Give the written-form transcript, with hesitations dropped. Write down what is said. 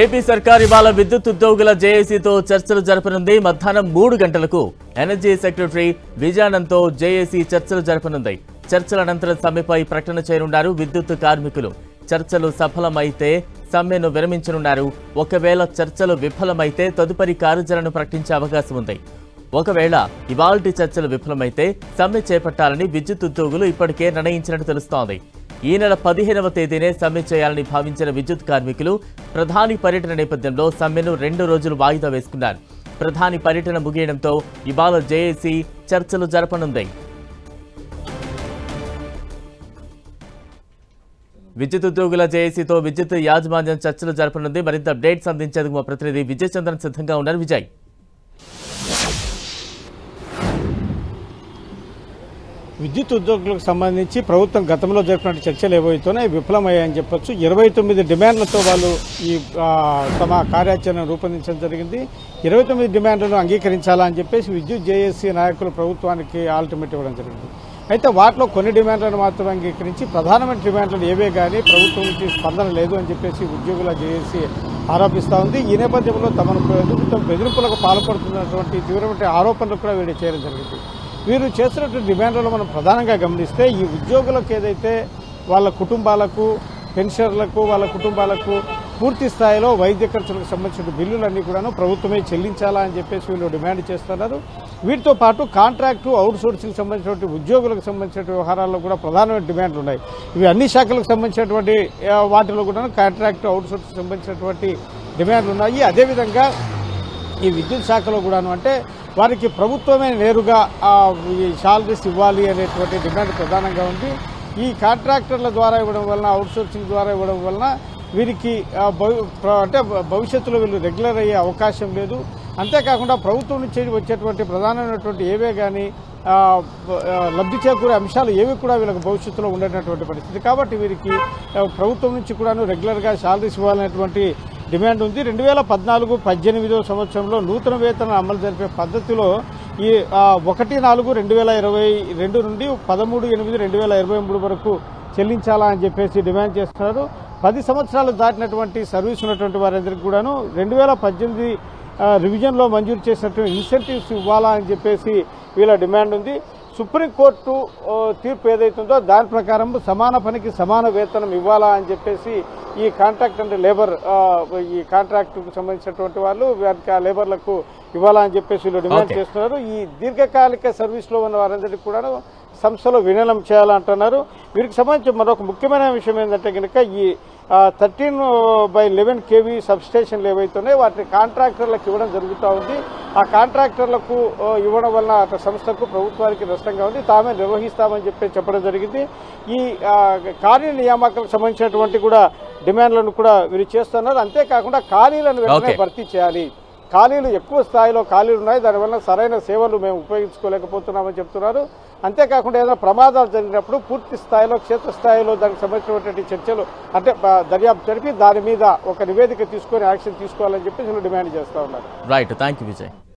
AP సర్కార్ ఇవాళ విద్యుత్ ఉద్యోగుల జేఏసీతో చర్చలు జరపనుంది. మధ్యాహ్నం 3 గంటలకు ఎనర్జీ సెక్రటరీ విజయానంద్తో జేఏసీ చర్చలు జరపనుంది. చర్చల అనంతరం సమ్మెపై ప్రకటన చేయనున్నారు విద్యుత్ కార్మికులు. చర్చలు సఫలమైతే సమ్మెను విరమించనున్నారు. ఒకవేళ చర్చలు విఫలమైతే తదుపరి కార్యాచరణను ప్రకటించే అవకాశం ఉంది. ఒకవేళ ఇవాల్టి చర్చలు విఫలమైతే సమ్మె చేపట్టాలని విద్యుత్ ఉద్యోగులు ఇప్పటికే నిర్ణయించినట్టు తెలుస్తోంది. ఈ నెల 15వ తేదీనే సమ్మె చేయాలని భావించిన విద్యుత్ కార్మికులు ప్రధాని పర్యటన నేపథ్యంలో సమ్మెను 2 రోజులు వాయిదా వేసుకున్నారు. ప్రధాని పర్యటన ముగియడంతో ఇవాళ జేఏసీ చర్చలు జరపనుంది. విద్యుత్ ఉద్యోగుల జేఏసీతో విద్యుత్ యాజమాన్యం చర్చలు జరపనుంది. మరింత అప్డేట్స్ అందించేందుకు మా ప్రతినిధి విజయ్ చంద్రన్ సిద్ధంగా ఉన్నారు. విజయ్, విద్యుత్ ఉద్యోగులకు సంబంధించి ప్రభుత్వం గతంలో జరిపిన చర్చలు ఏవైతేనే విఫలమయ్యాయని చెప్పొచ్చు. 29 డిమాండ్లతో వాళ్ళు ఈ తమ కార్యాచరణ రూపొందించడం జరిగింది. 29 డిమాండ్లను అంగీకరించాలా అని చెప్పేసి విద్యుత్ జేఏసీ నాయకులు ప్రభుత్వానికి ఆల్టిమేట్ ఇవ్వడం జరిగింది. అయితే వాటిలో కొన్ని డిమాండ్లను మాత్రం అంగీకరించి ప్రధానమైన డిమాండ్లను ఏవే కానీ ప్రభుత్వం నుంచి స్పందన లేదు అని చెప్పేసి ఉద్యోగుల జేఏసీ ఆరోపిస్తూ ఉంది. ఈ నేపథ్యంలో తమను బెదిరింపులకు పాల్పడుతున్నటువంటి తీవ్రమైన ఆరోపణలు కూడా వీళ్ళు చేయడం జరిగింది. వీరు చేస్తున్నటువంటి డిమాండ్లను మనం ప్రధానంగా గమనిస్తే ఈ ఉద్యోగులకు ఏదైతే వాళ్ళ కుటుంబాలకు పెన్షనర్లకు వాళ్ళ కుటుంబాలకు పూర్తి స్థాయిలో వైద్య ఖర్చులకు సంబంధించిన బిల్లులన్నీ కూడాను ప్రభుత్వమే చెల్లించాలా అని చెప్పేసి వీళ్ళు డిమాండ్ చేస్తున్నారు. వీటితో పాటు కాంట్రాక్టు అవుట్సోర్సింగ్ సంబంధించినటువంటి ఉద్యోగులకు సంబంధించిన వ్యవహారాల్లో కూడా ప్రధానమైన డిమాండ్లు ఉన్నాయి. ఇవి అన్ని శాఖలకు సంబంధించినటువంటి వాటిలో కూడా కాంట్రాక్టు అవుట్సోర్సింగ్ సంబంధించినటువంటి డిమాండ్లు ఉన్నాయి. అదేవిధంగా ఈ విద్యుత్ శాఖలో కూడాను అంటే వారికి ప్రభుత్వమే నేరుగా ఈ శాలరీస్ ఇవ్వాలి అనేటువంటి డిమాండ్ ప్రధానంగా ఉంది. ఈ కాంట్రాక్టర్ల ద్వారా ఇవ్వడం వలన అవుట్సోర్సింగ్ ద్వారా ఇవ్వడం వలన వీరికి అంటే భవిష్యత్తులో వీళ్ళు రెగ్యులర్ అయ్యే అవకాశం లేదు. అంతేకాకుండా ప్రభుత్వం నుంచి వచ్చేటువంటి ప్రధానమైనటువంటి ఏవే కానీ లబ్ధి చేకూరే అంశాలు ఏవి కూడా వీళ్ళకి భవిష్యత్తులో ఉండేటటువంటి పరిస్థితి. కాబట్టి వీరికి ప్రభుత్వం నుంచి కూడాను రెగ్యులర్గా శాలరీస్ ఇవ్వాలనేటువంటి డిమాండ్ ఉంది. 2014-18 సంవత్సరంలో నూతన వేతన అమలు జరిపే పద్ధతిలో ఈ 1/4/2022 నుండి 13/8/2023 వరకు చెల్లించాలా అని చెప్పేసి డిమాండ్ చేస్తున్నారు. 10 సంవత్సరాలు దాటినటువంటి సర్వీస్ ఉన్నటువంటి వారందరికీ కూడాను 2018 రివిజన్లో మంజూరు చేసినటువంటి ఇన్సెంటివ్స్ ఇవ్వాలా అని చెప్పేసి వీళ్ళ డిమాండ్ ఉంది. సుప్రీంకోర్టు తీర్పు ఏదైతుందో దాని ప్రకారం సమాన పనికి సమాన వేతనం ఇవ్వాలా అని చెప్పేసి ఈ కాంట్రాక్ట్ అండ్ లేబర్ ఈ కాంట్రాక్టుకు సంబంధించినటువంటి వాళ్ళు వారికి ఆ లేబర్లకు ఇవ్వాలా అని చెప్పేసి వీళ్ళు డిమాండ్ చేస్తున్నారు. ఈ దీర్ఘకాలిక సర్వీస్లో ఉన్న వారందరికీ కూడా సంస్థలో విలీనం చేయాలంటున్నారు. వీరికి సంబంధించి మరొక ముఖ్యమైన విషయం ఏంటంటే కనుక ఈ 13/11 kV సబ్స్టేషన్లు ఏవైతున్నాయో వాటిని కాంట్రాక్టర్లకు ఇవ్వడం జరుగుతూ ఉంది. ఆ కాంట్రాక్టర్లకు ఇవ్వడం వల్ల అటు సంస్థకు ప్రభుత్వానికి నష్టంగా ఉంది. తామే నిర్వహిస్తామని చెప్పడం జరిగింది. ఈ కార్యనియామకాలకు సంబంధించినటువంటి కూడా డిమాండ్లను కూడా వీరు చేస్తున్నారు. అంతేకాకుండా ఖాళీలను వెంటనే భర్తీ చేయాలి. ఖాళీలు ఎక్కువ స్థాయిలో ఖాళీలు ఉన్నాయి, దానివల్ల సరైన సేవలు మేము ఉపయోగించుకోలేకపోతున్నామని చెప్తున్నారు. అంతేకాకుండా ఏదైనా ప్రమాదాలు జరిగినప్పుడు పూర్తి స్థాయిలో క్షేత్రస్థాయిలో దానికి సంబంధించినటువంటి చర్చలు అంటే దర్యాప్తు జరిపి దాని మీద ఒక నివేదిక తీసుకొని యాక్షన్ తీసుకోవాలని చెప్పి డిమాండ్ చేస్తా ఉన్నారు. Right, thank you Vijay.